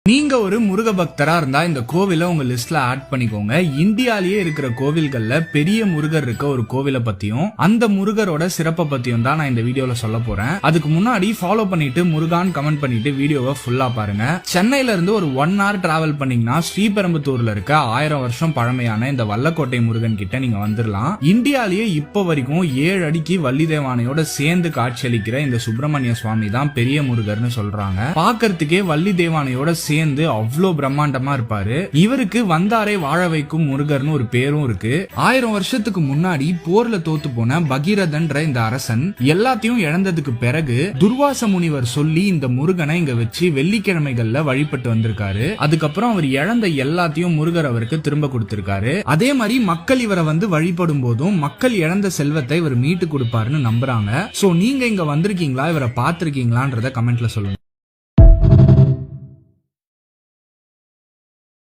நீங்க ஒரு முருக பக்தரா இருந்தா இந்த கோவிலை உங்க லிஸ்ட்ல ஆட் பண்ணிக்கோங்க. இந்தியாலேயே இருக்கிற கோவில்கள்ல பெரிய முருகர் இருக்க ஒரு கோவிலை பத்தியும் அந்த முருகரோட சிறப்பை பத்தியும் தான் நான் இந்த வீடியோல சொல்ல போறேன். அதுக்கு முன்னாடி ஃபாலோ பண்ணிட்டு முருகான் கமெண்ட் பண்ணிட்டு வீடியோவை ஃபுல்லா பாருங்க. சென்னையில இருந்து ஒரு 1 hour டிராவல் பண்ணீங்கன்னா ஸ்ரீபெரும்புத்தூர்ல இருக்க 1000 வருஷம் பழமையான இந்த வல்லக்கோட்டை முருகன் கிட்ட நீங்க வந்துடலாம். இந்தியாலேயே இப்ப வரைக்கும் 7 அடிக்கு வள்ளி தேவானையோட சேர்ந்து காட்சியளிக்கிற இந்த சுப்பிரமணிய சுவாமி தான் பெரிய முருகர்னு சொல்றாங்க. பாக்கிறதுக்கே வள்ளி தேவானையோட சேர்ந்து அவ்வளோ பிரம்மாண்டமா இருப்பாரு. இவருக்கு வந்தாரே வாழ வைக்கும் முருகர்னு ஒரு பேரும் இருக்கு. 1000 வருஷத்துக்கு முன்னாடி போர்ல தோத்து போன பகீரதன்ற இந்த அரசன் எல்லாத்தையும் இழந்ததுக்கு பிறகு துர்வாச முனிவர் சொல்லி இந்த முருகனை இங்க வச்சு வெள்ளிக்கிழமைகள்ல வழிபட்டு வந்திருக்காரு. அதுக்கப்புறம் அவர் இழந்த எல்லாத்தையும் முருகர் அவருக்கு திரும்ப கொடுத்திருக்காரு. அதே மாதிரி மக்கள் இவரை வந்து வழிபடும் போதும் மக்கள் இழந்த செல்வத்தை இவர் மீட்டு கொடுப்பாருன்னு நம்புறாங்க. சோ நீங்க இங்க வந்திருக்கீங்களா, இவரை பார்த்திருக்கீங்களான்றத கமெண்ட்ல சொல்லுங்க.